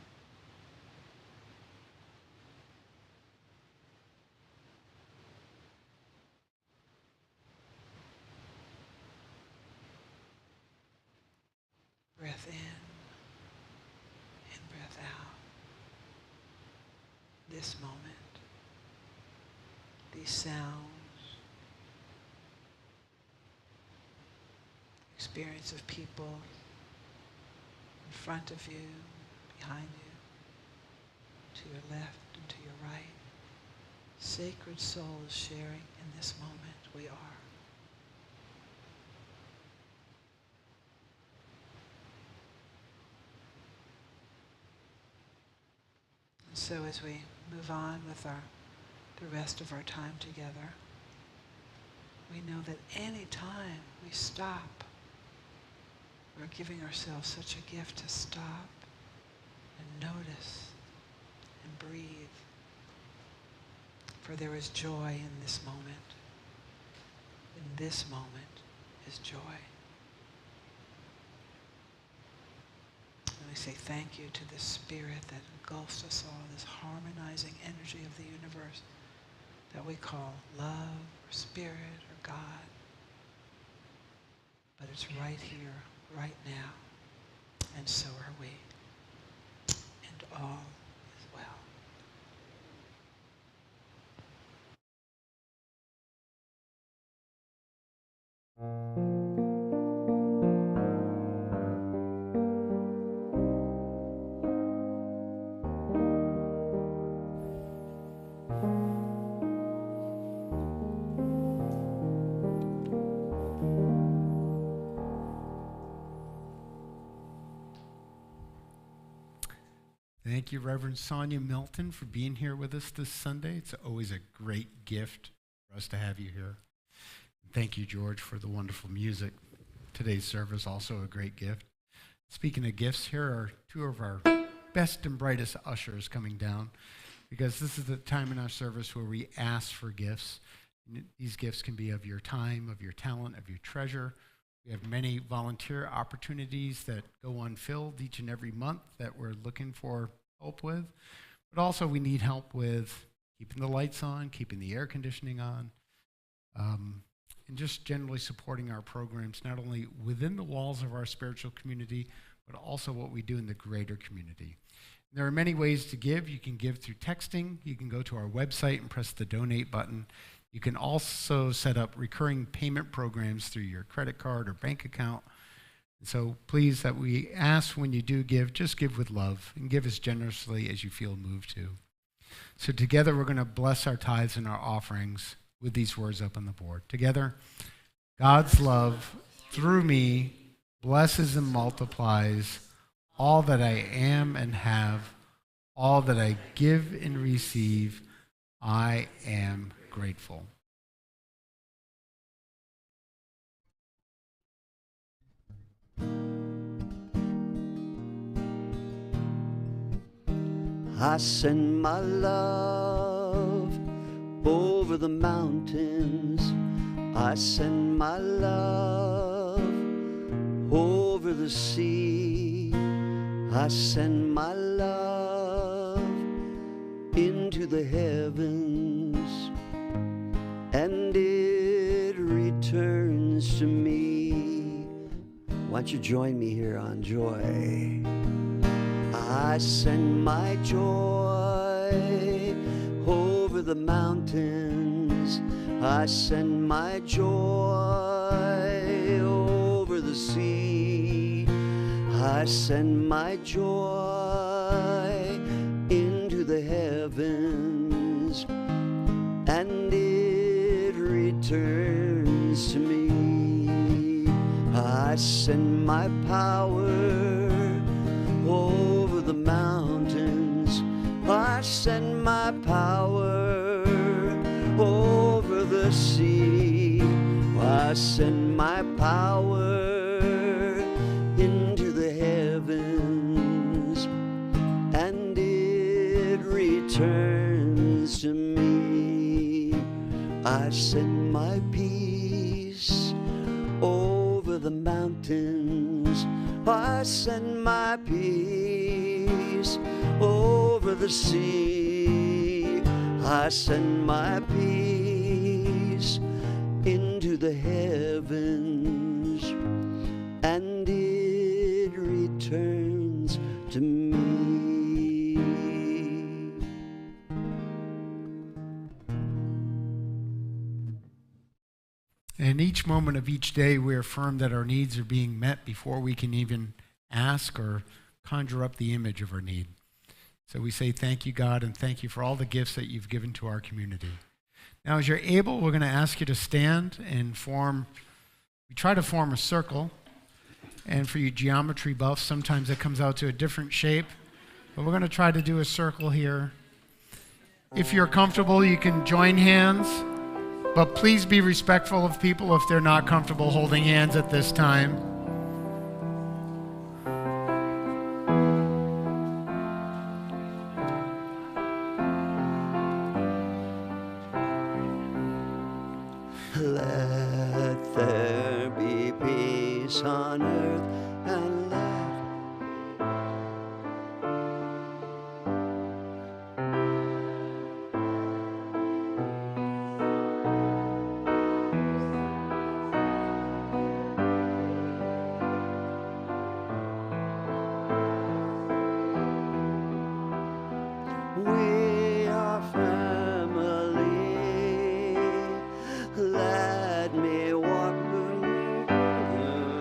Breath in and breath out. This moment, these sounds, experience of people in front of you, behind you, to your left and to your right. Sacred souls sharing in this moment we are. And so as we move on with the rest of our time together, we know that any time we stop, we're giving ourselves such a gift to stop and notice and breathe. For there is joy in this moment. In this moment is joy. And we say thank you to this spirit that engulfs us all, this harmonizing energy of the universe that we call love or spirit or God. But it's right here, right now, and so are we. And all is well. Thank you, Reverend Sonya Milton, for being here with us this Sunday. It's always a great gift for us to have you here. Thank you, George, for the wonderful music. Today's service, also a great gift. Speaking of gifts, here are 2 of our best and brightest ushers coming down, because this is the time in our service where we ask for gifts. These gifts can be of your time, of your talent, of your treasure. We have many volunteer opportunities that go unfilled each and every month that we're looking for help with. But also we need help with keeping the lights on, keeping the air conditioning on, and just generally supporting our programs, not only within the walls of our spiritual community, but also what we do in the greater community. And there are many ways to give. You can give through texting. You can go to our website and press the donate button. You can also set up recurring payment programs through your credit card or bank account. And so please, that we ask when you do give, just give with love and give as generously as you feel moved to. So together we're going to bless our tithes and our offerings with these words up on the board. Together, God's love through me blesses and multiplies all that I am and have, all that I give and receive. I am grateful. I send my love over the mountains. I send my love over the sea. I send my love into the heavens, and it returns to me. Why don't you join me here on joy? I send my joy over the mountains. I send my joy over the sea. I send my joy into the heavens, and it returns to me. I send my power over the mountains. I send my power over the sea. I send my power into the heavens, and it returns to me. I send my peace over the mountains. I send my peace over the sea. I send my peace into the heavens, and it returns to me. And each moment of each day, we affirm that our needs are being met before we can even ask or conjure up the image of our need. So we say thank you, God, and thank you for all the gifts that you've given to our community. Now, as you're able, we're going to ask you to stand and we try to form a circle. And for you geometry buffs, sometimes it comes out to a different shape. But we're going to try to do a circle here. If you're comfortable, you can join hands. But please be respectful of people if they're not comfortable holding hands at this time. Let there be peace on earth, and we are family. Let me walk with you.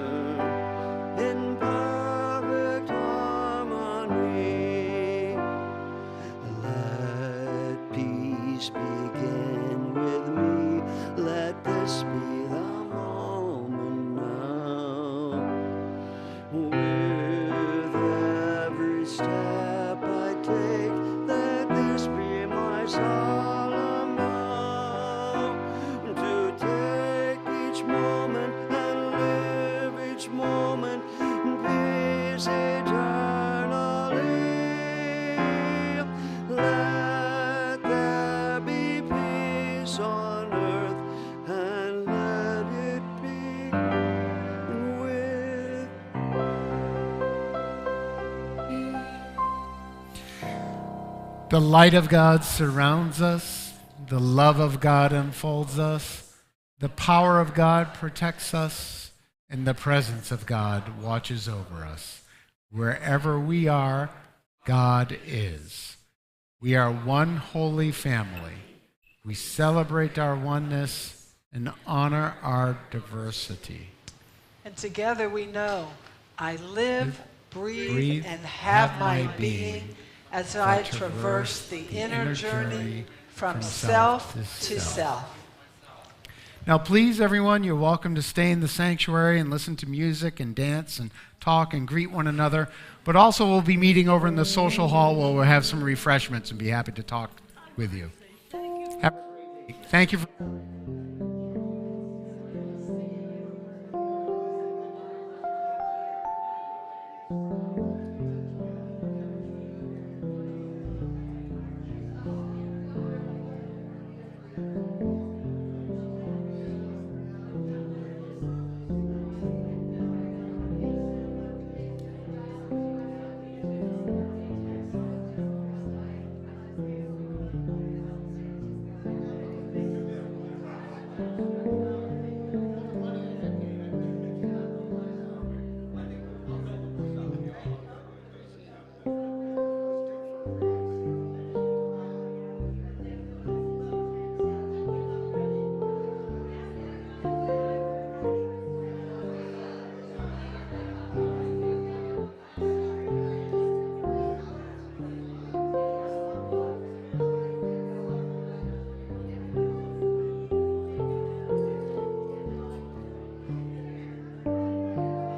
The light of God surrounds us. The love of God enfolds us. The power of God protects us. And the presence of God watches over us. Wherever we are, God is. We are one holy family. We celebrate our oneness and honor our diversity. And together we know, I live, breathe, and have my being as I traverse the inner journey from self to self. Now, please, everyone, you're welcome to stay in the sanctuary and listen to music and dance and talk and greet one another. But also, we'll be meeting over in the social hall where we'll have some refreshments and be happy to talk with you. Have a great day. Thank you for